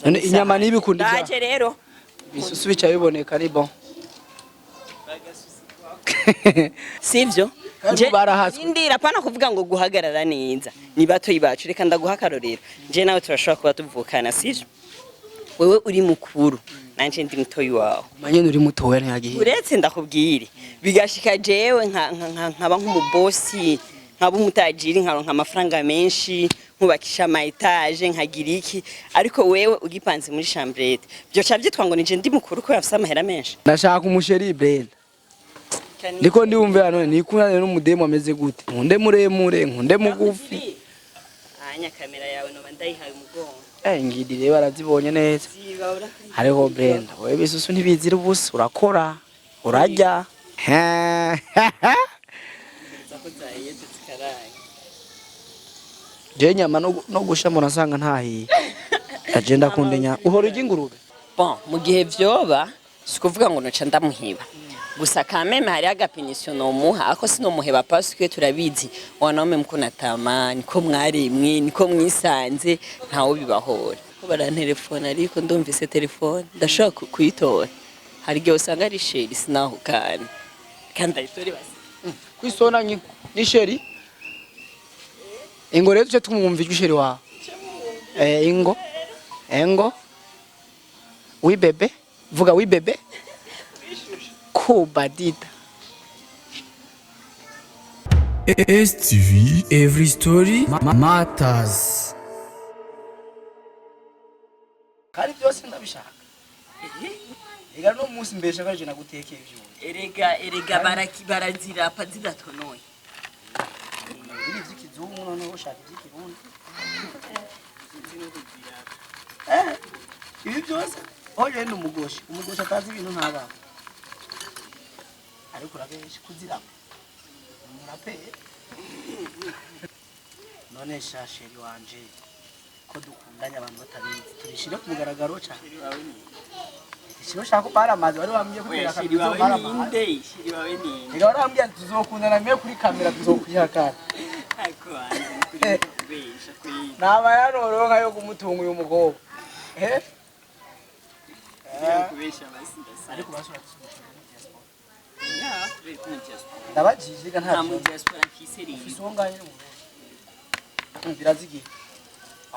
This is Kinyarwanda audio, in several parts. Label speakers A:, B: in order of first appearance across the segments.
A: none inyama nibikunda ibya
B: Daje rero
A: Ibisusu bica biboneka ni bon
B: sivyo
A: nje barahaswe
B: ndira pana kuvuga ngo guhagarara neza ni bato yibacu reka ndaguha karorero nje nawe turashobora kuba tuvukana sivyo wewe uri mukuru nanje ndi mutoyi wawe
A: manye uri mutoya ntiyagiye
B: uretse ndakubwire bigashika jewe nkaba nk'umubosi nkaba umutajiri nkaronka amafaranga menshi nkubakisha ama etage nkagira iki ariko wewe ugipanze muri chambrette byo cyavye ngo nije ndi mukuru ko yafise amahera menshi
A: ndashaka umusheri Brenda niko ndiwumve hano nikundane n'umudemo ameze gute nkunde muremure nkunde mugufi
B: anya kamera yawe no bandayihaye umugongo
A: ngidire barazibonye neza hariho Brenda wewe Ibisusu ntibizira ubusa urakora urajya je nyama no gusha murasanga ntahiye agenda kundenya uhora ugingurube
B: bon mu gihe vyoba sikuvuga ngo noca ndamuhiba gusa kameme hari agapinisho no muha ako sino muheba parce que turabizi wanaume mko natamani ko mwaremwe niko mwisanze ntawo bibahora ko barantelefone ariko ndumvise telefone ndashaka kuyitora hari gihe usanga ari sheri sinaho kandi ayitore basi
A: kwisona ni sheri ingo rero cyo tumwumva isheri wa ingo wi bebe vuga wi bebe Badida.
C: STV, every story matters.
A: Kari byose ndabishaka. Ega no munsi mbesha kaje nagutekeye ibyo.
B: Erega barazira pazida tonoye.
A: Ibi zikizungu none ushaka ikirundi. Ibi byose oje ndumugoshi. Umugoshi atazi ibintu ntaba. Ariko urabeje kuzira murapeye none shasheri wanje ko dukundanya abantu batabizi turishire ku mugaragaro cyane shiro shaka para amazi wari wambye kutera kabiri para amazi shiri wawe ni ega warambye tuzokundana mwe kuri kamera tuzokwihakana
B: ariko wanje kuri kubesha kuri
A: naba yaroronka yo kumutunga uyu mugabo
B: kubesha basi
A: ariko basura
C: ndabajije
B: nta mu diaspora kiseri
C: isongaye birazigi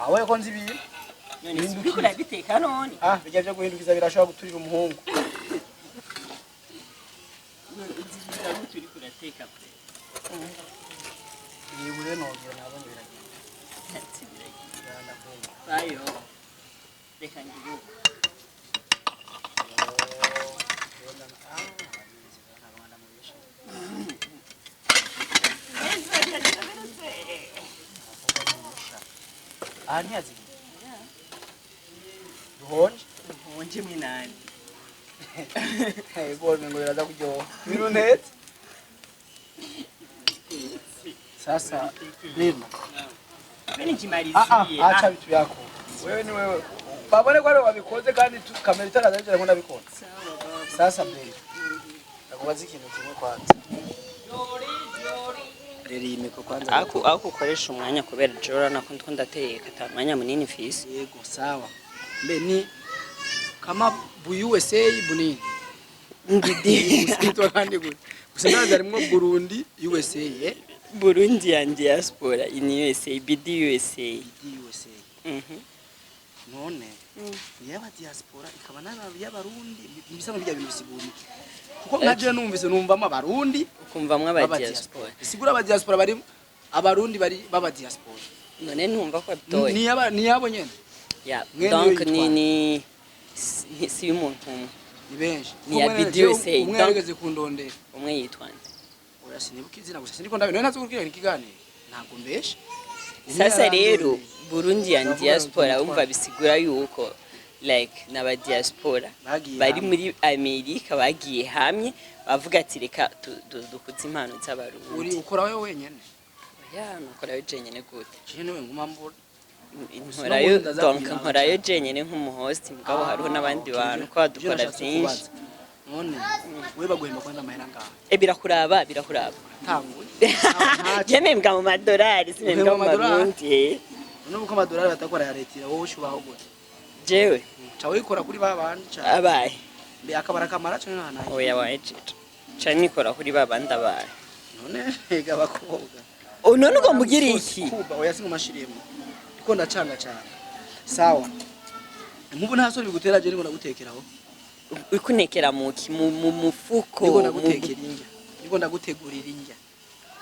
C: awe ko nzibi
B: none bikura biteka none
C: bijya byo guhindukiza birashobora guturira umuhungu
B: nzibiza guturi kurateka pe
C: yewe nogira nabonye biragira
B: bayo reka ngiye
C: Anyazi. Duhonje
B: minani.
C: Bone ngo biraza kujyo. Birunetse. Sasa nima.
B: Bene njimariziye.
C: Acha bitu yako. Wewe ni wewe. Babone kwa wabikoze kandi kamera itarazaje ngo nabikoze. Sasa mbere. Nakubaza ikintu kimwe kwanza.
A: Rimiko kwanza
B: ako ukoresha umwanya kubera jora nako ndateka tamanya munini fisi
A: yego sawa mbe ni kama bu USA bunini
B: ngidi
A: sitwa kandi gute gusa ndarimwo Burundi USA
B: Burundi and diaspora in USA BD USA
A: none yaba diaspora ikaba y'abarundi mbisano bijya bintu siguri kuko nkaje numvise numvamo abarundi
B: ukumvamwe aba diaspora
A: sigura aba diaspora bari abarundi bari baba diaspora
B: none numva ko bitoye
A: ni yabo nyene
B: ya donc ni si umuntu
A: ni benshi
B: ni ya video say
A: umwe yageze kundondera
B: umwe yitwande
A: oya sinibuka izina gusa siniko ndabe none nazukubwira ikiganiro ntabwo mbeshe
B: sasa rero Burundi and diaspora umva bisigura yuko like n'aba diaspora bari muri Amerika bagiye hamwe bavuga ati reka dukuze impano z'abarundi
A: uri ukora wewe wenyene
B: ya nakora jenyene gute
A: jewe nguma mbona
B: nkorayo donc nkorayo jenyene nk'umuhost mugabo hariho nabandi bantu ko dukora byinshi
A: none we baguhemba kwanda amahera ngaho
B: birakuraba
A: tanguye
B: jene mbwa mu madolari sinembwa mu marundi
A: nuko amadolari batakora ya leta wowe ushubaho gute
B: jewe
C: Chawe ikora kuri babandi cyane.
B: abaye
C: Mbe akabara kamara cyane nana.
B: oya wajeje cyane nikora kuri babandi abaye
C: None ega bakobwa.
B: none ugomba ugira iki
C: Kuba oya singo mashirimo. Iko ndacanga cyane. Sawa. Nkubu nta sori bigutera je ngo nagutekeraho.
B: ikunekera muki mu mufuko
C: Niko ndagutekera injya. Niko ndagutegurira injya.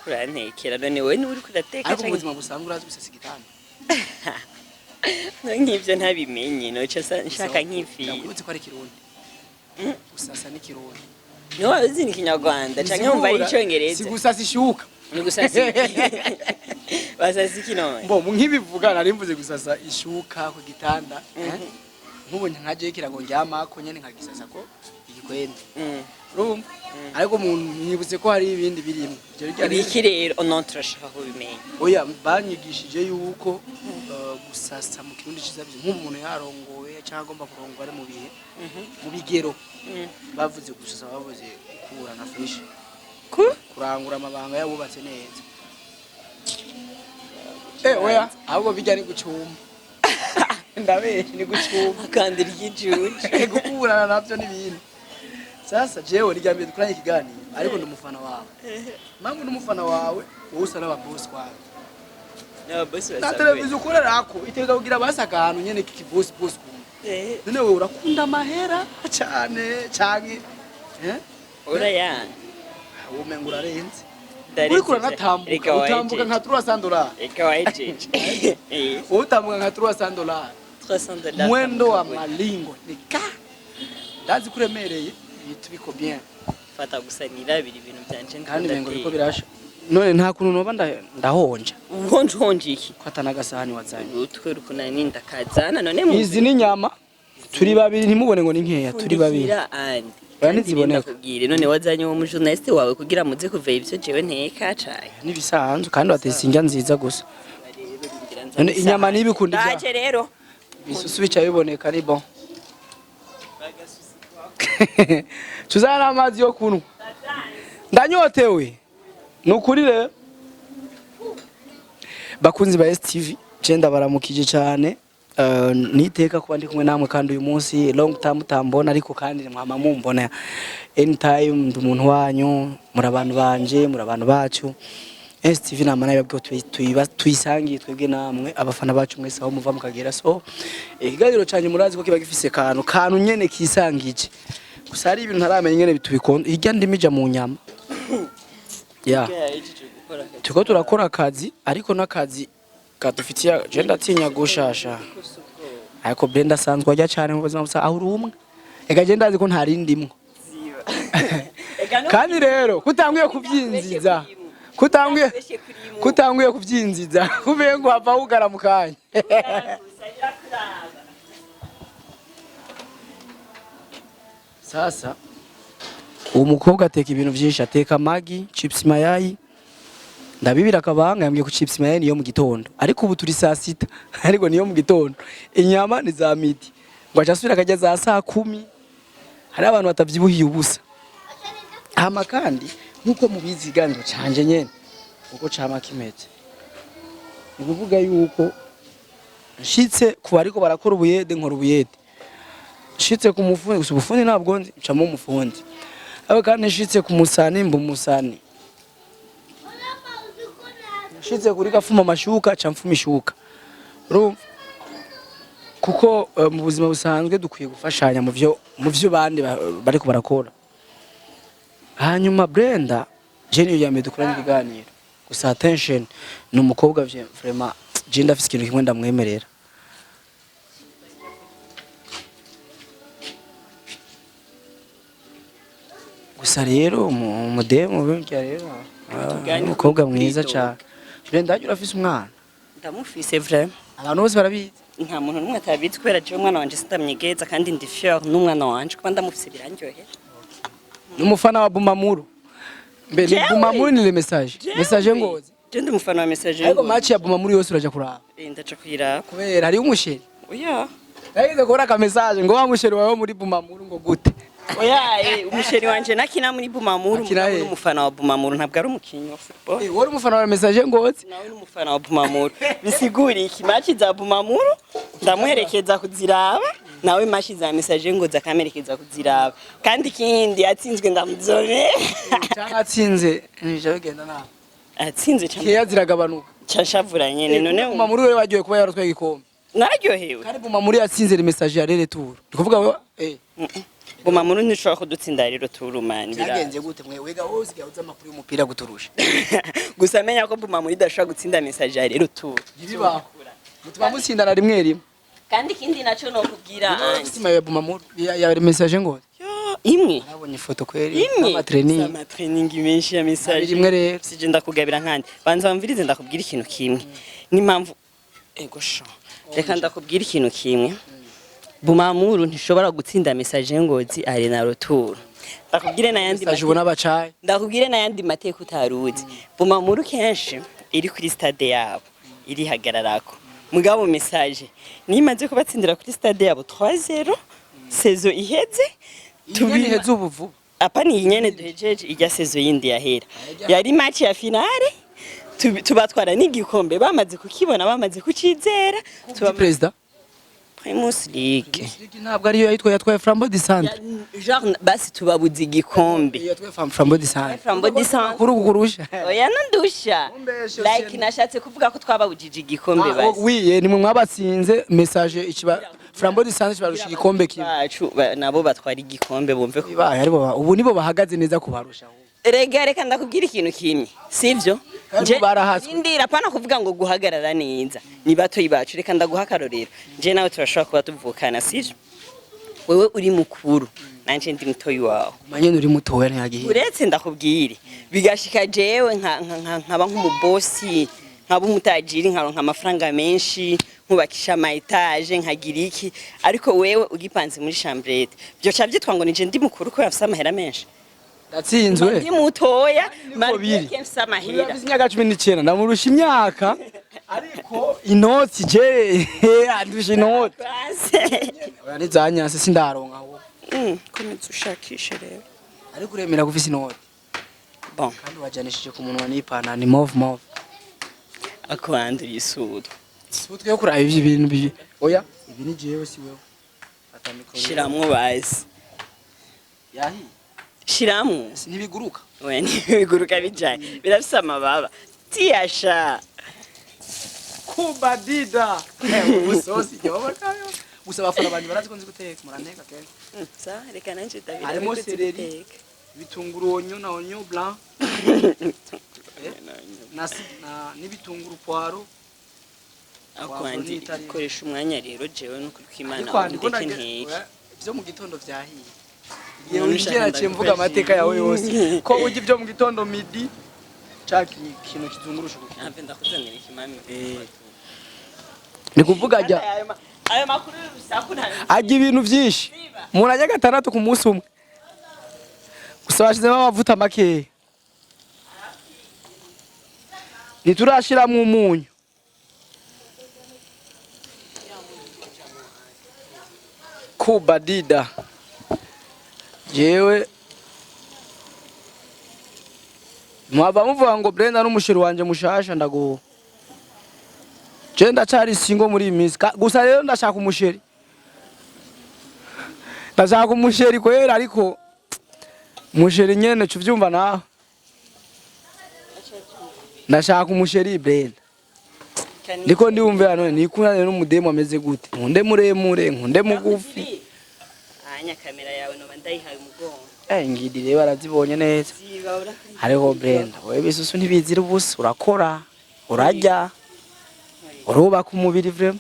B: kurantekera none wowe ni uri kurateka
C: Ariko mu buzima busanzwe urazi gusasa igitanda.
B: nk'ibyo ntabimenye noce nshaka nk'ifi
C: Ndakubutse ko ari kirundi. Gusasa ni kirundi.
B: niwe wazi ni kinyarwanda canke wumva ari icyongereza
C: Sigusasa ishuka.
B: ni gusasa basasa iki none
C: Mbo nk'ibivuga nari mvuze gusasa ishuka ku gitanda. Nkubonye nkaje kirago njyamako nyene nkagisasa ko igikwende. Urumva? Ariko umuntu nyibuze ko hari ibindi birimo.
B: ibiki rero non turashaka kubimenye
C: Oya banyigishije yuko gusasa mu kirundi cizabye nk'umuntu yarongowe cyangwa agomba kurongwa ari mu bihe mu bigero bavuze gusasa bavuze gukura na fresh kurangura amabanga yabubatse neza. Oya ahubwo bijya ni gucuma. Ndabeshe ni gucuma
B: kandi ry'ijuje
C: gukurana navyo n'ibindi. Sasa jewe nijyambye dukuranye ikiganiro ariko ndumufana wawe. Mpamvu ndumufana wawe wowe usa n'aba boss kwawe.
B: n'ababosi
C: Na
B: basabwe
C: televiziyo ukorerako iteka kugira basaka ahantu nyene kiki boss kumwe. None wewe urakunda amahera cyane canke
B: urayana
C: umenga urarenze.
B: Dari
C: Uriko uranatambuka utambuka nka 300 dollars.
B: eka wajeje
C: Utambuka nka 300 dollars.
B: $300
C: Mwendo wa malingo nika. Ndazi kuremereye bitu biko bien.
B: fata gusanira biri ibintu byanje
C: Kandi mengo biko birasha. None nta kuntu noba ndahonja.
B: uhonje iki
C: Ko atanagasahani wazanye.
B: utwe rukuna ninda kazana none
C: Izi ni nyama. Turi babiri ntimubone ngo ni nkeya turi babiri.
B: Niziboneka kubwire none wazanye uwo mujournaliste wawe kugira muze kuva ivyo jewe nteka caye
C: Nibisanzwe kandi watese indya nziza gusa. None inyama nibikunda ibya.
B: Baje rero
C: Ibisusu bica biboneka ni bon. Tuzana amazi yo kunywa. Ndanyotewe. Nukuri rero. Bakunzi ba STV, cenda baramukije cyane. Niteka kuba ndi kumwe namwe kandi uyu munsi long time tambona ariko kandi mwama mumbona anytime ndi umuntu wanyu muri abantu banje muri abantu bacu STV namana yabwo tuyisangiye twebwe namwe abafana bacu mwese aho muva mukagera so ikiganiro cyanye murazi ko kiba gifise kantu nyene kisangije gusa ari ibintu ntaramenya nyene bitubikondo irya ndimija mu nyama ya tuko turakora akazi ariko n'akazi kadufitiye genda tinya gushasha ariko Brenda sanzwe ajya cyane mu buzima busa aho urumwe ega genda azi ko nta rindimwe kandi rero kutanguye kubyinziza kutanguye kubyinziza kuvuye ngo hava ugara mukanya sasa uwo mukobwa ateka ibintu byinshi ateka magi chips mayayi ndabibira akabanga yambwiye ku chips mayeni niyo mu gitondo ariko ubu turi saa sita ariko niyo mu gitondo inyama ni za midi ngo acasubira akajya za saa 10 hari abantu batavyibuhiye ubusa hama kandi nkuko mubizi iganiro canje nyene uko cama kimeze ni kuvuga yuko nshitse ku bariko barakora ubuyede nkora ubuyede nshitse ku mufundi gusa ubufundi ntabwo nzi ncamo umufundi abo kandi nshitse ku musani mbu musani nshitse kuri gafuma amashuka ca mfuma ishuka urumva kuko mu buzima busanzwe dukwiye gufashanya mu byo bandi bariko barakora hanyuma Brenda Jenny yamye dukorana ibiganiro gusa attention ni umukobwa vraiment je ndafise ikintu kimwe ndamwemerera gusa rero umudemo burya rero umukobwa mwiza cyane Brenda ajya urafise umwana
B: ndamufise vraiment
C: abantu bose barabizi
B: nta muntu numwe atabizi kubera je umwana wanje sitamyegeza kandi ndi fier n'umwana wanje kuba ndamufise biranjohe
C: n'umufana wa Bumamuru mbe ni Bumamuru ni le message ngozi
B: je ndi umufana wa message
C: ariko match ya Bumamuru yose uraja kuraba
B: ndaca kuyira
C: kubera hari umusheri
B: oya
C: yagize kubona ka message ngo wa musheri wawe muri Bumamuru ngo gute
B: oya umusheri wanje nakina muri Bumamuru muri umufana wa Bumamuru ntabwo ari umukinyi wa football
C: wari umufana wa message ngozi
B: nawe ni umufana wa Bumamuru bisiguri iki match za Bumamuru ndamuherekeza kuziraba nawe match za message ngozi akamerekeza kuziraba kandi kindi atsinzwe ndamuzone
C: cyangwa atsinze nije bigenda nawe
B: atsinze cyane
C: yaziragabanuka
B: cyashavura nyene none
C: Bumamuru we wagiye kuba yarotwaye igikombe
B: naryohewe
C: kandi Bumamuru yatsinze message ya retour ndikuvuga
B: Bumamuru ntishobora kudutsinda rero turumani
C: byagenze gute mwe wega wose gauza amakuru y'umupira guturusha
B: gusa menya ko Bumamuru idashobora gutsinda message ya rero tur
C: ntibibaho mutuma mutsindana rimwe rimwe
B: kandi kindi naco no kubwira
C: sima ya Bumamuru ya message ngo
B: imwe
C: nabonye foto kweri ama
B: training menshi ya message
C: rimwe rero
B: sije ndakugabira nkandi banza bamvirize ndakubwira ikintu kimwe n'impamvu ego sho reka ndakubwira ikintu kimwe Bumamuru ntishobora gutsinda message ngozi ari na retour ndakubwire nayandi
C: message ubona bacaye
B: ndakubwire nayandi mateka utaruzi Bumamuru kenshi iri kuri stade yabo iri hagararako mugabo message nimaze kubatsindira kuri stade yabo 3-0 saison iheze
C: tubiheze ubuvu
B: apa ni nyene duhejeje ijya saison yindi yahera yari match ya finale tubatwara n'igikombe bamaze kukibona bamaze kucizera
C: tuba president
B: Primus League
C: ntabwo ariyo yatwaye Flambeau du Centre
B: genre basi tubabuze igikombe
C: yatwaye Flambeau du Centre
B: Flambeau du Centre
C: kurugurusha
B: oya nandusha like nashatse kuvuga ko twababujije igikombe basi
C: wiye nimwe mwabatsinze message ikiba Flambeau du Centre kibarusha igikombe
B: bacu nabo batwara igikombe bumve ko
C: baye aribo ubu nibo bahagaze neza kubarusha
B: reka ndakubwira ikintu kimwe sivyo
C: nje barahaswe
B: ndira pana kuvuga ngo guhagarara neza ni bato ibacu reka ndaguhakarorero nje nawe turashobora kuba tuvukana sivyo wewe uri mukuru nanje ndi mutoyi wawe
C: manyene uri mutoya ntiyagiye
B: uretse ndakubwire bigashika jewe nkaba nk'umubosi nkaba umutajiri nkaronka amafaranga menshi nkubakisha ama etage nkagira iki ariko wewe ugipanze muri chambrette byo cyavitwa ngo nije ndi mukuru ko yafise amahera menshi
C: Natsinzwe
B: ndi mutoya marike mfise amahera
C: imyaka 19 ndamurusha imyaka ariko inoti je andusha inoti oya nizanyase sindaronka aho
B: komeza ushakishe rero
C: ariko uremera gufise inoti
B: bon
C: kandi wajanishije ku muntu wanipana ni move
B: akwandira isudu
C: sutwe yo kuraba ivyo bintu bibi oya ibi ni jewe si wewe atamikoro
B: shiramwo bazi
C: yahi
B: shiramwo
C: nibiguruka
B: oya nibiguruka bijaye birafise amababa tiyasha
C: kubadida ubusosi yoba kayo gusa bafana abantu barazi ko nzi guteka muraneka kenshi
B: sa reka nanje ndabira
C: harimo seleri bitunguru onyo blanc n'ibitunguru poiro
B: akwandi koresha umwanya rero jewe no kwimana ndeke nteke
C: byo mu gitondo vyahiye yewe ngera cemvuga amateka yawe yose ko ujye byo mu gitondo midi chaki kintu kizungurusha
B: kuko nave ndakuzanira ikimami
C: ni kuvuga ajya
B: ayo makuru y'urusaku
C: ajya ibintu byinshi umuntu ajya gatandatu ku munsi umwe gusa bashizemo amavuta make niturashiramo umunyu kubadida jewe mwaba muvuga ngo Brenda n'umushiri wanje mushasha ndago je ndacari singo muri iminsi gusa rero ndashaka umusheri kwera ariko umusheri nyene cuvyumva naho ndashaka umusheri Brenda ndiko ndiwumve hano nikunane n'umudemo ameze gute nkunde muremure nkunde mugufi
B: anya kamera yawe no bandayihaye umugongo
C: ngidire barazibonye neza hariho Brenda wewe Ibisusu ntibizira ubusa urakora urajya urubaka umubiri vrema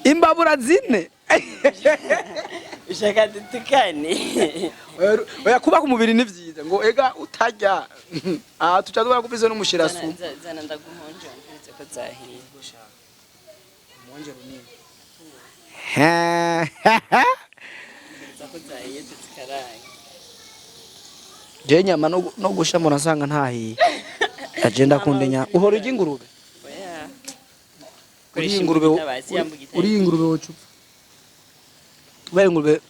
C: imbabura zine
B: ushaka dutukane
C: oya kubaka umubiri ni vyiza ngo ega utajya tuca dubara kubizo n'umushira su
B: zana ndaguhonje ndetse ko zahiye
C: umonje runini
B: zako zahiye zikaraye
C: je nyama no gusha mbona sanga ntahiye agenda kundenya uhora ujya ingurube uri ingurube wocupa ubere ingurube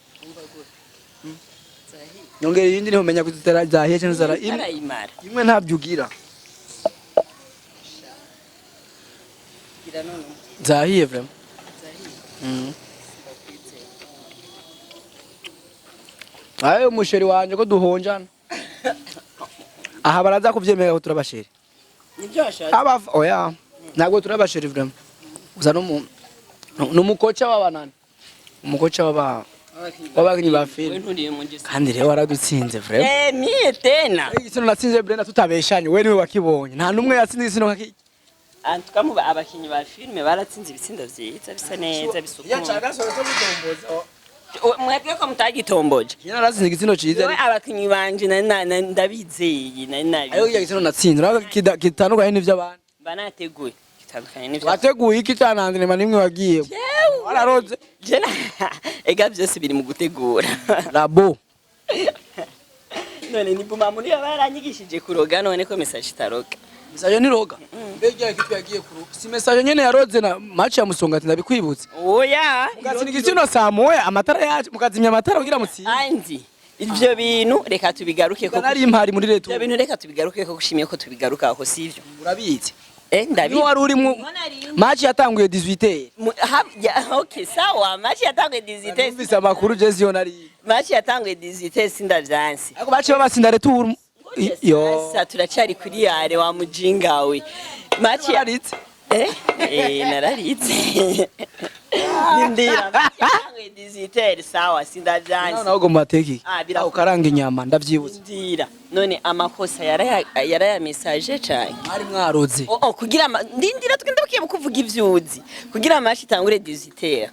C: Nyongera yindi niho menya kuzitera zahiye cyane zara imwe ntabyugira. Zahiye vrem. Ayo musheri wanje ko duhonjana. Aha baraza kuvyemera ko turabasheri.
B: Nibyo ashaje.
C: Oya. Ntabwo turabasheri vrem. Uza n'umukoca w'abanani. Umukoca w'abakinyi ba film. Kandi rero waradutsinze vrem.
B: Mie tena.
C: Igitsino natsinze Brenda tutabeshanye. We niwe wakibonye. Nta numwe yatsinze igitsino nkaki.
B: Antukamu abakinyi ba filme baratsinze ibitsindo vyiza bisa neza bisukuma.
C: Yacaga soro so gutomboza.
B: Mwebwe ko mutagitomboje.
C: Yena naratsinze igitsino ciza.
B: We abakinyi banje ndabizeye nabi.
C: Ayo igitsino natsinze. Nawe kitandukanye n'ivyo abantu.
B: Banateguye. Kitandukanye n'ivyo.
C: Wateguye iki canandire manimwe wagiye. Wararoze.
B: Jena ega byose biri mu gutegura.
C: Rabo.
B: None ni buma muri baranyigishije kuroga none ko message itaroga.
C: Message ni roga. Mbega ikitu yagiye kuru. Si message nyene yaroze na match ya Musongati ndabikwibutse.
B: Oya.
C: Mugatsinda igitsino saa moya amatara yacu mukazimya amatara kugira mutsi.
B: Andi. Ivyo bintu reka tubigaruke ko.
C: Nari impari muri reto.
B: Ivyo bintu reka tubigaruke ko gushimiye ko tubigaruka aho sivyo.
C: Urabizi.
B: Ndabi.
C: Ni wari uri mu match yatanguye 18.
B: Okay, sawa. Match yatanguye 18.
C: Numvise amakuru Jesse yo nari.
B: Match yatanguye 18 sindavyansi.
C: Ako bace babatsinda retour. Yo.
B: Sasa turacari kuri yare wa mujingawe. Match
C: yaritse.
B: Nararitse. Nindira. Yatanguye 18 sawa sindavyansi.
C: Naho gomba teki. Aho karanga inyama ndavyibuze.
B: Ndira. None amakosa yaraya message cyane.
C: Ari mwaroze.
B: Kugira ndindira tugenda bukiye kuvuga ivyuzi. Kugira amashi tangure 18.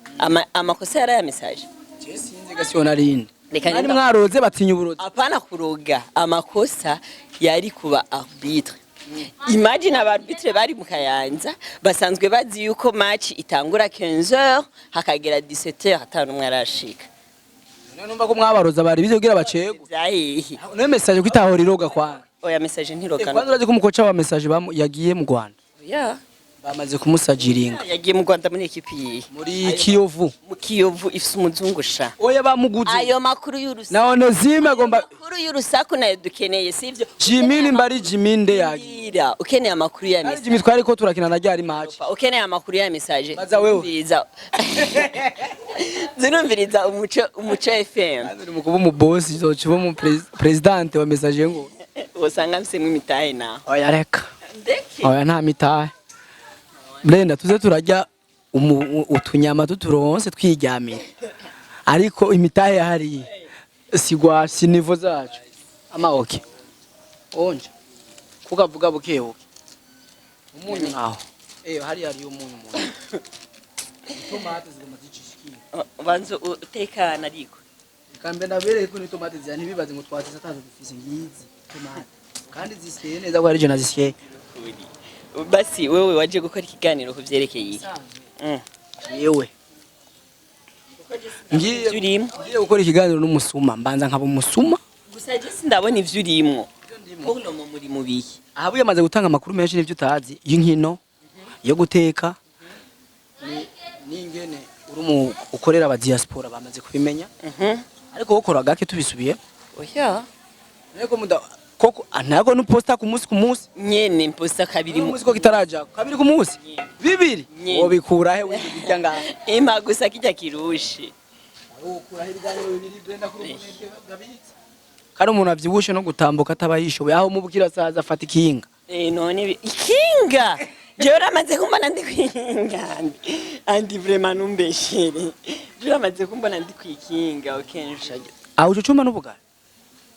B: Amakosa yaraya message.
C: Sinzi gasiyo narindi. Ari mwaroze batinya uburozi.
B: Apana kuroga. Amakosa yari kuba arbitre. Imagine abarbitre bari mu Kayanza basanzwe bazi yuko match itangura 15h hakagera 17h atanu umwe arashika.
C: Numva ko mwabaroza bari bize kugira bacego.
B: Zahihi.
C: No message kwitahora iroga kwa.
B: Oya message ntiroga.
C: Kwanza urazi ko umukoca wa message yagiye mu Rwanda.
B: Yeah.
C: Bamaze kumusajiringa.
B: Yagiye mu Rwanda muri ekipi yi.
C: Muri Kiyovu.
B: Mu Kiyovu ifise umuzungusha.
C: Oya bamuguze.
B: Ayo makuru y'urusaku.
C: Na Onezime agomba.
B: Makuru y'urusaku nayo dukeneye sivyo.
C: Jimini mbari Jiminde yagiye.
B: Ukeneye amakuru ya message.
C: Jimmy twari ko turakina na ryari match.
B: Ukeneye amakuru ya message.
C: Baza wewe.
B: Zinumviriza umuco FM.
C: Ari mu kuba mu boss zochibo mu president wa message ngo.
B: Usanga mse mu mitahe na.
C: Oya reka.
B: Ndeki.
C: Oya nta mitahe. Brenda tuze turajya utunyama tuturonse twiryamira. Ariko imitahe yahari sigwa sinivo zacu. Ama okay. Onje. Kukavuga bukeho. Umunyu naho. Hari umunyu mu. Tomate zigoma zicishikira.
B: Banzo utekana ariko.
C: Kambe nabereye ko ni tomate zya ntibibaze ngo twatse satazo dufise ngizi tomate. Kandi zisiye neza ko ari je nazisiye.
B: Basi wewe waje gukora ikiganiro ku vyerekeye iki?
C: Yewe. Ngiye gukora ikiganiro n'umusuma mbanza nkaba umusuma.
B: Gusa je sindabona ivyo urimwo. Uno mu muri mubiye.
C: Ahabu yamaze gutanga amakuru menshi n'ivyo utazi y'inkino yo guteka n'ingene uri ukorera aba diaspora bamaze kubimenya. Ariko ukora gake tubisubiye.
B: Oya.
C: Nego muda koko ntago no posta ku munsi
B: nyene posta kabiri
C: mu munsi ko kitaraja kabiri ku munsi bibiri obikura he wibijya ngaha
B: gusa kijya kirushi
C: ukura he bijyanye bibiri Brenda kuri gabitse kandi umuntu avyibushe no gutambuka atabayishoboye aho mubukira saza afata ikinga
B: none ikinga je uramaze kumbona ndi kwikinga andi vraiment numbeshere je uramaze kumbona ndi kwikinga okensha
C: aho ucucuma n'ubugara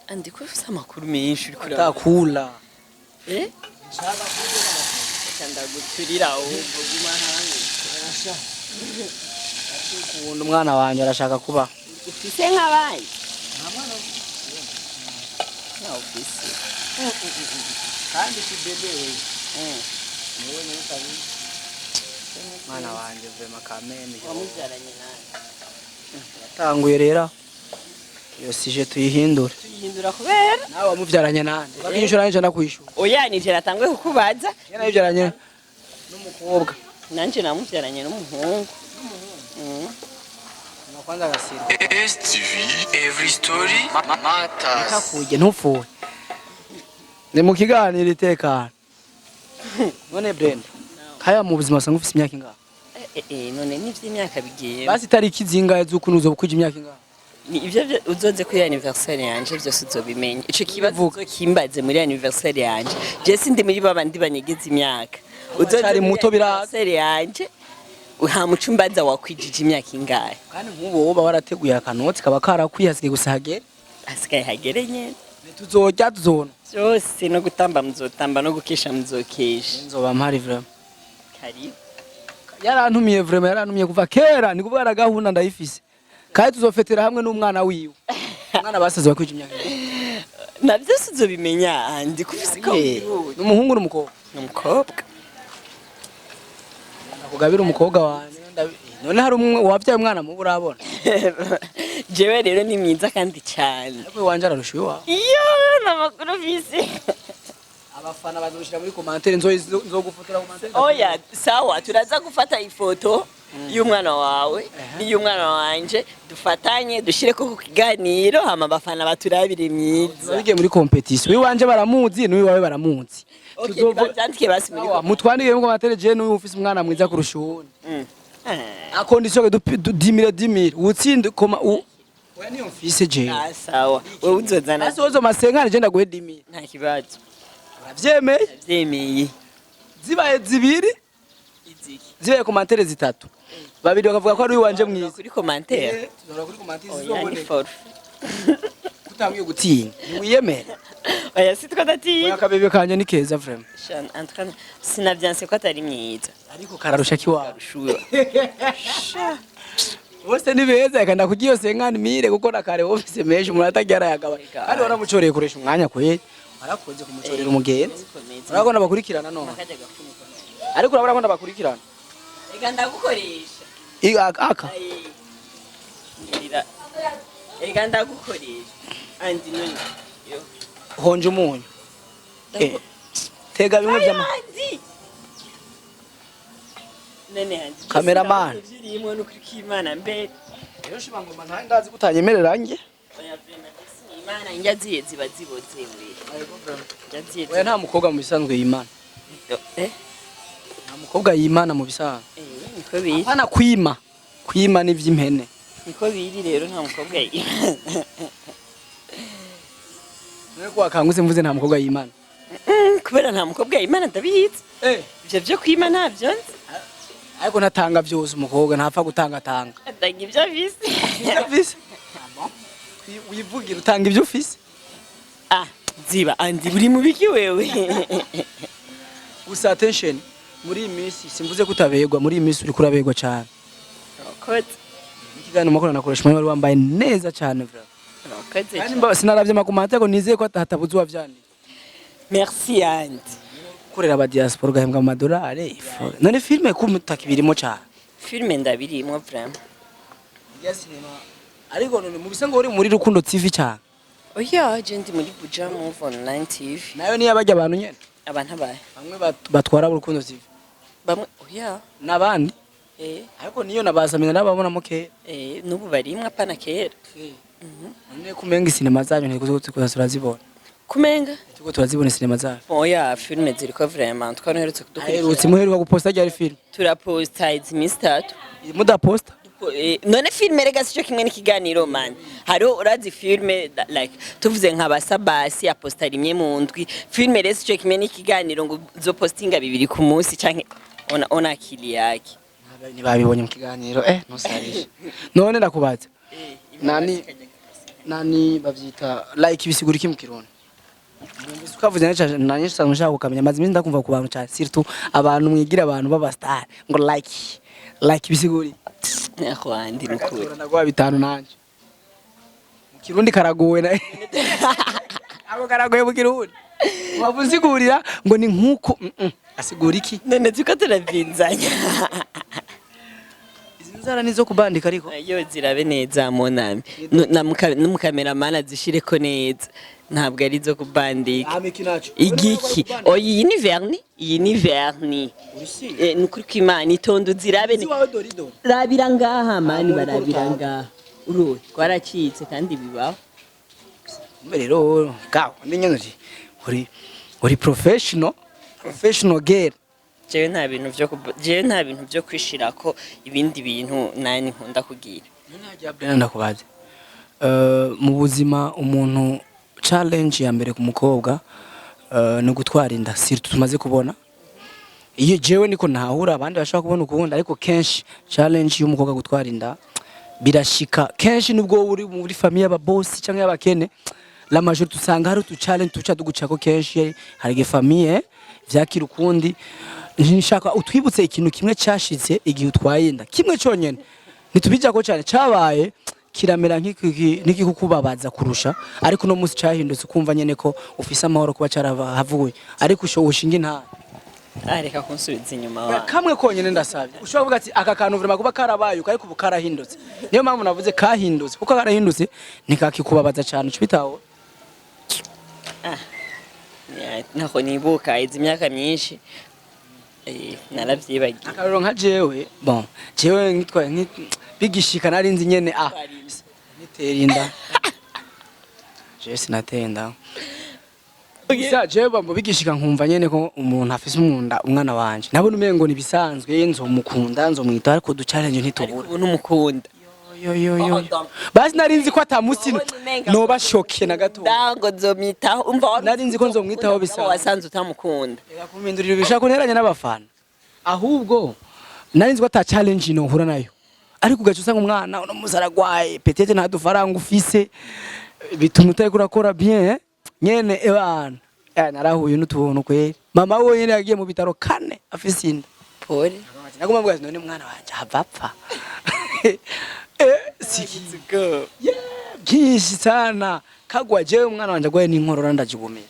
B: andi ko ufite amakuru menshi uri kuri
C: atakula
B: nshaka kanda guturira ubuguma hanze arasha
C: kundi umwana wanje arashaka kuba
B: ufite nk'abandi nta mwana ufite
C: kandi kibebe niwe niwe kabi mwana wanje vema kamene
B: wamubyaranye nawe
C: yatanguye rero iyo sije tuyihindura
B: kubera
C: nawe wamuvyaranye nande bakinshura nje nakwishura
B: oya nije natangwe kukubaza
C: yana yivyaranye n'umukobwa
B: nanje namuvyaranye n'umuhungu
C: kwanza gasiro
D: STV every story matters.
C: kakuje ntufuwe ni mu kiganiro itekana none Brenda kaya mu buzima usanga ufite imyaka ingahe
B: none n'ivy'imyaka bigiye
C: basi tariki zingahe z'ukuntu uzobukuje imyaka ingahe
B: ni ivyo uzoze kuri anniversaire yanje byose uzobimenya ico kibazo kimbaze muri anniversaire yanje je sindi muri babandi banyegeza imyaka
C: uzoze muto
B: anniversaire yanje uha mucumbaza wakwijije imyaka ingahe
C: kandi nk'ubu woba warateguye akanotsi kaba karakwihasiye gusa hagere
B: asigaye hagere nyene
C: tuzojya tuzona
B: byose no gutamba muzotamba no gukesha muzokesha
C: nzoba mpari vraiment
B: karibu
C: yarantumiye vraiment yarantumiye kuva kera ni kuvuga gahunda ndayifise kandi tuzofetera hamwe n'umwana wiwe umwana basaze bakwije imyaka
B: na byose uzobimenya andi kufise ko
C: n'umuhungu n'umukobwa
B: n'umukobwa
C: nakugabira umukobwa wanjye none hari umwe wavyaye umwana mu burabona
B: jewe rero ni myiza kandi cyane
C: ariko wanje ararusha iwawe
B: iyo namakuru visi
C: abafana bazoshira muri commentaire nzogufotora mu commentaire
B: oya sawa turaza gufata ifoto y'umwana wawe n'iy'umwana wanje dufatanye dushire ko ku kiganiro hama abafana baturabire myiza
C: bigiye muri competition wiwanje baramuzi n'uwiwawe baramuzi
B: tuzovandike basi muri
C: mutwandike mu commentaire je n'uyu ufise umwana mwiza kurusha uwundi a condition que dimire utsinde koma oya niyo mfise je
B: sawa wewe uzozana
C: asozo masenkane je ndaguhe dimire
B: nta kibazo
C: uravyemeye
B: vyemeye
C: zibaye zibiri zibaye commentaire zitatu babiri bakavuga ko ari wanje mwiza
B: kuri commentaire
C: tuzora kuri commentaire
B: zizobone for
C: kutamwiye gutinya wiyemere
B: oya sitwa dati
C: oya kabebe kanje ni keza vraiment
B: shan entraîne sinavyanse ko atari myiza
C: ariko kararusha kiwawe
B: shura
C: bose ni beza yakanda kugiyo senkani mire kuko nakare office meje umuntu atagira yagaba kandi waramucoreye kuresha umwanya kweli warakoze kumucorera umugenzi urabona bakurikirana none ariko urabona ko ndabakurikirana
B: ega ndagukoresha
C: aka
B: ega ndagukoresha andi none
C: honje umunyu tega bimwe byama
B: nene handi
C: cameraman
B: birimo no kwikimana mbere
C: rero shibangoma nta ndazi kutanyemerera nge
B: oya vrema imana injaziye ziba ziboze we
C: oya nta mukobwa mu bisanzwe y'Imana nta mukobwa y'Imana mu bisanzwe
B: niko biri
C: hana kwima ni vy'impene
B: niko biri rero nta mukobwa
C: niko wakanguse mvuze nta mukobwa y'Imana
B: kubera nta mukobwa y'Imana ndabizi ivyo byo kwima ntabyo nzi
C: ariko natanga byose umukobwa ntapfa gutanga
B: atanga ibyo afise
C: wivugira utanga ibyo ufise
B: ziba andi buri mu biki wewe
C: gusa attention muri iyi minsi simvuze kutabegwa muri iyi minsi uri kurabegwa cyane
B: kote
C: ikiganiro makuru nakoresha mwari wambaye neza cyane bra
B: kote
C: kandi sinaravye makomante ko nizeye ko hatabuze wavyandika
B: merci andi
C: kurera aba diaspora ugahembwa amadolari none filme kumutaka ibirimo cyane
B: filme ndabirimo vraiment
C: ya cinema ariko none mu bisango uri muri Rukundo TV cyane
B: oya je ndi muri Buja Move Online TV
C: nayo niyo abajya abantu nyene
B: abantu abaye
C: bamwe batwara Rukundo TV
B: bamwe oya
C: nabandi ariko niyo nabasamina nababona muke
B: nubu barimwe apana kera
C: none kumenga cinema zanyu ntikuzo kuzasura zibona
B: kumenga
C: tuko turazibona cinema zanyu
B: oya filme ziriko vraiment twanoherutse kudukurikira
C: urutse muheruka guposta ryari film
B: turaposta iminsi 3
C: mudaposta
B: none filme rega sico kimwe n'ikiganiro man hariho urazi filme like tuvuze nka basabasi aposta rimwe mu ndwi filme rero sico kimwe n'ikiganiro ngo zo postinga bibiri ku munsi canke ona akili yake
C: ntibabibonye mu kiganiro ntusarishe none ndakubaza nani bavyita like bisigura iki mu kirundi ukavuze nanye sanzwe nshaka kukamenya maze iminsi ndakumva ku bantu cyane surtout abantu mwigira abantu baba star ngo like bisiguri
B: akwandi nukuri
C: ndagwa bitanu nanje mu kirundi karagowe na abo karagoye mu kirundi wabusigurira ngo ni nkuko asigura iki
B: none tuko turavinzanya
C: inzara nizo kubandika ariko
B: yo zirabe neza monami n'umukameramani azishireko neza ntabwo ari zo kubandika igiki oya iyi ni verni ni ukuri kw'Imana itonde uzirabe rabira ngaha mani barabira ngaha uruwe twaracitse kandi bibaho
C: rero gaho n'inyenyeri uri professional girl
B: jewe nta bintu byo kwishirako ibindi bintu nani nkunda kugira
C: ndakubaza mu buzima umuntu challenge ya mbere ku mukobwa no gutwara inda sirtu tumaze kubona iyo jewe niko ntahura abandi bashaka kubona ukunda ariko kenshi challenge y'umukobwa gutwara inda birashika kenshi nubwo uri muri famille y'aba boss cyangwa y'abakene la majorité usanga hari tu challenge tuca dugucako kenshi hari famille vyakira ukundi nshaka utwibutse ikintu kimwe cyashitse igihe utwaye inda kimwe cyonyene nitubijako cyane cabaye kiramera nk'ikukubabaza kurusha ariko no musi cyahindutse ukumva nyene ko ufise amahoro kuba carahavuye ariko ushinga intara
B: reka kunsubiza inyuma wa
C: kamwe konyene ndasabye ushobora kuvuga ati aka kantu vrema kuba karabaye ariko ubu karahindutse niyo mpamvu navuze kahindutse kuko karahindutse nikakikubabaza cyane cubitaho
B: nako nibuka izi imyaka myinshi naravyibagiye
C: akarero nka jewe jewe bigishika narinzi nyene nitera inda jewe sinateye inda jewe bambo bigishika nkumva nyene ko umuntu afise umwana wanje nabona umengo nibisanzwe nzomukunda nzomwita ariko du challenge ntitubura
B: ubu numukunda
C: yo basi narinzi ko atamusi noba shoke na gato
B: dango nzomwitaho umva
C: narinzi ko nzomwitaho bisa
B: wasanze utamukunda
C: kumindurira bishaka neranye n'abafana ahubwo narinzi ko ata challenge no hura nayo ariko ugaca usanga umwana uno muzaragwaye petete nta dufaranga ufise bituma utari kurakora bien nyene ebana narahuye n'utuntu kweri mama we nyene yagiye mu bitaro kane afise inda
B: pole
C: naguma mvuga none mwana wanje havapfa
B: sikiziko
C: byinshi sana kagwa jewe umwana wanje agwaye n'inkorora ndajigumira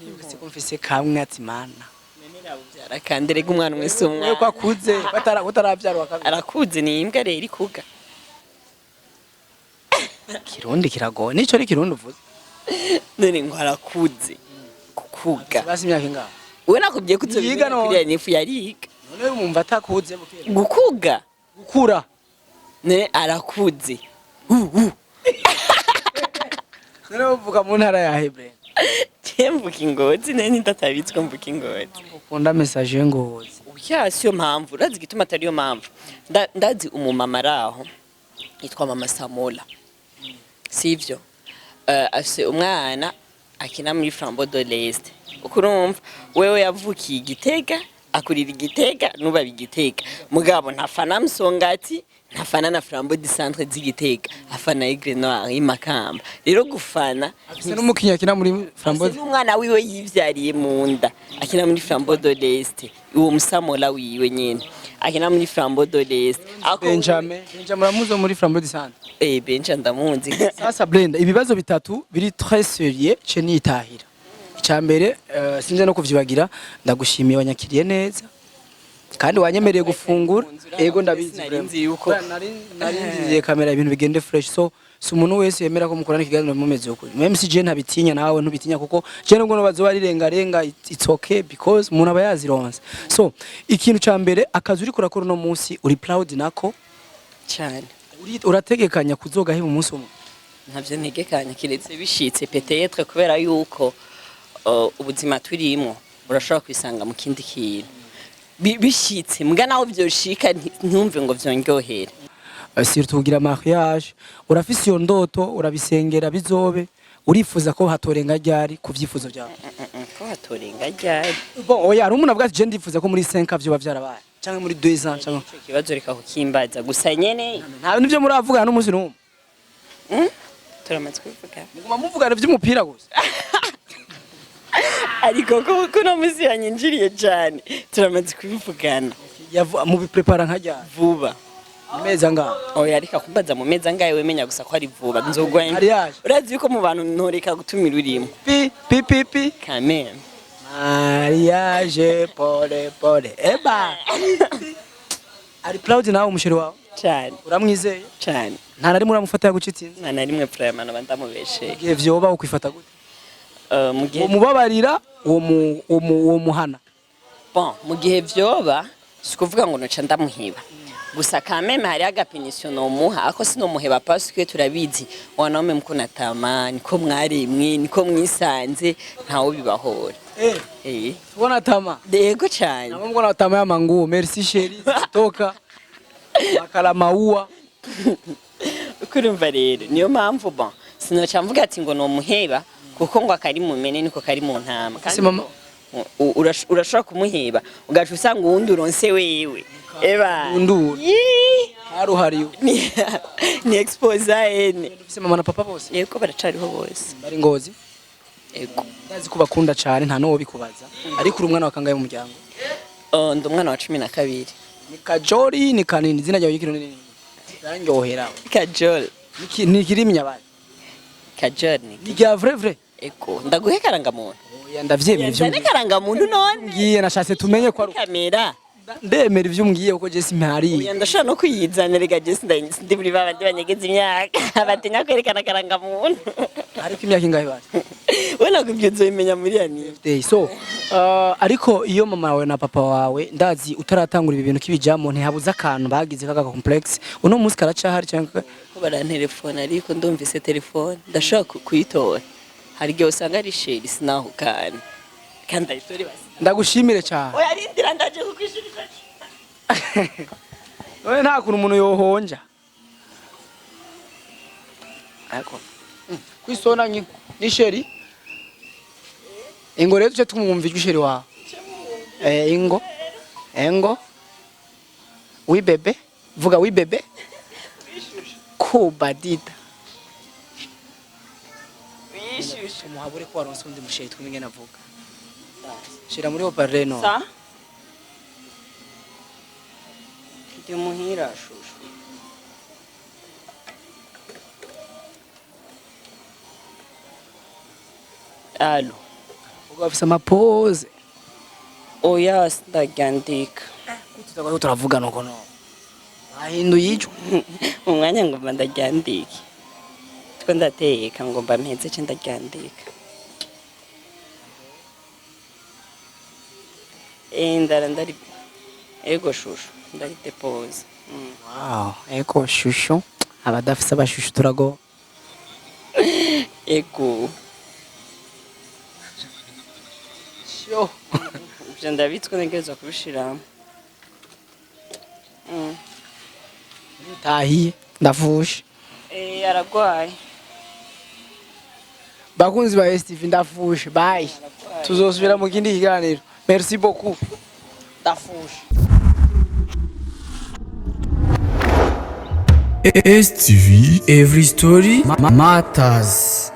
C: nibutse ko mfise kamwe ati mana
B: arakanderega umwana mwese umwana
C: ko akuze bataravyara wakabiri
B: arakuze ni imbwa rero ikuga
C: kirundi kiragoye nico ari kirundi uvuze
B: none ngo arakuze kukuga
C: basi imyaka ingahe
B: we nakubwiye ko uzobiga no kuriya nifu yariga
C: none umumva atakuze bukera
B: gukuga
C: gukura
B: ne arakuze
C: none uvuga mu ntara ya Hebre
B: mvuka ingozi nene ndatabitswe mvuka ingozi
C: ukunda message y'ingozi
B: ubyasiyo mpamvu urazi gituma atari yo mpamvu ndazi umumama araho yitwa mama Samola sivyo afise umwana akina muri Flambeau de l'Est ukurumva wewe yavukiye Igitega akurira Igitega nuba Igitega mugabo ntafana Msongati ntafana na Flambeau du Centre d'Igitega afana Aigle Noir imakamba rero gufana
C: afise n'umukinya akina muri Flambeau
B: n'umwana wiwe yivyariye mu nda akina muri Flambeau de l'Est uwo Musamola wiwe nyene akina muri Flambeau de l'Est
C: Benjamin muramuzo muri Flambeau du Centre
B: Benjamin ndamuzi
C: sasa Brenda ibibazo bitatu biri très sérieux cye nitahira icambere sinze no kuvyibagira ndagushimiye wanyakiriye neza kandi wanyemereye gufungura ego ndabizi
B: narinzi yuko
C: narinzi kamera ibintu bigende fresh so umuntu wese yemera ko mukorana ikiganiro mumeze uko même si je ntabitinya nawe ntubitinya kuko je nubwo bazoba rirenga it's okay because umuntu aba yazironse so ikintu cambere akazi uri kurakora no munsi uri proud nako
B: cyane
C: urategekanya kuzogahe mu munsi umwe
B: ntavyo ntegekanya kiretse bishitse peut-être kubera yuko ubuzima turimo urashobora kwisanga mu kindi kintu bishitse mbwa naho byoshika ntumve ngo vyongohere
C: surtout ugira mariage urafise iyo ndoto urabisengera bizobe urifuza ko hatorenga ryari ku vyifuzo byawe
B: ko hatorenga ryari
C: bon oya ari umuntu avuga ati je ndifuza ko muri 5 avyo bavyarabaye cyangwa muri 2 ans cyangwa
B: kibazo reka kukimbaza gusa nyene
C: nta nivyo muravugana n'umunsi n'umwe
B: turamaze kuvuga
C: muguma muvugana vy'umupira gusa
B: ariko ko no musi yanyinjiriye cyane turamaze kubivugana
C: mu biprepara nkajya
B: vuba
C: meza nga
B: oya reka kumbaza mu meza ngaye wemenya gusa ko ari vuba nzogwaye urazi yuko mu bantu ntoreka gutumira urimo
C: pi
B: quand
C: mariage pole eba ari proud nawe umusheri wawe
B: cyane
C: uramwizeye
B: cyane
C: nta na rimwe uramufata yagucitsinze
B: nta na rimwe prayamana bandamubeshe
C: igihe vyoba ukwifata gute
B: mu gihe
C: uwo mubabarira uwo muhana
B: bon mu gihe vyoba sikuvuga ngo noca ndamuhiba gusa kameme hari agapinisyo nomuha ako sinomuheba parce que turabizi wanaume mko natama niko mwaremwe niko mwisanze ntawo bibahora
C: ubona tama
B: yego cyane
C: nabo mbona tama y'amanguo merci chérie toka makala maua
B: kurumva rero niyo mpamvu bon sinoca mvuga ati ngo nomuheba kuko ngo akari mu mene niko kari mu ntama kandi urashobora kumuheba ugaca usanga uwundi uronse wewe eba
C: unduru haruhariwe
B: ni expose ene
C: dufise mama na papa bose
B: yego baracariho bose
C: bari Ngozi
B: yego
C: ndazi ko bakunda cyane nta no bikubaza ariko uri umwana wa kangaye mu muryango
B: ndi umwana wa 12
C: ni Kajori ni kanini zina ryawe y'ikiro nini ranyohera
B: Kajol
C: ni kirimya bari
B: Kajol
C: ni rya vrai
B: ego ndaguhe karangamuntu
C: oya ndavyemera ivyo
B: nzane karangamuntu none
C: ngiye nashatse tumenye ko ari
B: kamera
C: ndemera ivyo umbwiye kuko Jesse mpari
B: oya ndashobora no kwiyizanira ga Jesse ndi muri babandi banyegeza imyaka batinya kwerekana karangamuntu
C: ariko imyaka ingahe bari
B: wena kubyo uzobimenya muri yani
C: so ariko iyo mama wawe na papa wawe ndazi utaratangura ibi bintu kibijamo ntihabuza akantu bagize kaga complex uno munsi karaca hari cyangwa
B: ko barantelefone ariko ndumvise telefone ndashaka kuyitora hari gihe usanga ari sheri sinaho kandi ayitori basi
C: ndagushimire cyane
B: oya rindira ndaje kukwishiriza
C: none nta kuntu umuntu yohonja ariko kwisona ni sheri ingo rero tuce tumwumva isheri wawe ingo wi bebe vuga wi bebe kubadida wishushe muhabure ko waronse undi musheri twimwe navuga shira muri opareno
B: sa ndi muhira shushu alo
C: ugafise amapose
B: oya ndaryandika
C: tutagora turavugana uko no ahinduye ico
B: umwanya ngomba ndaryandike twe ndateka ngomba mpeze ce ndaryandika ndari ego shushu ndari depose
C: wow ego shushu abadafise abashushu turago
B: ego
C: yo
B: ivyo ndabitswe ntegeza kubishiramo
C: tahiye ndafushe
B: aragwaye
C: bakunzi ba Steve ndafushe bye tuzosubira mu kindi kiganiro merci beaucoup ndafushe
D: STV, every story matters.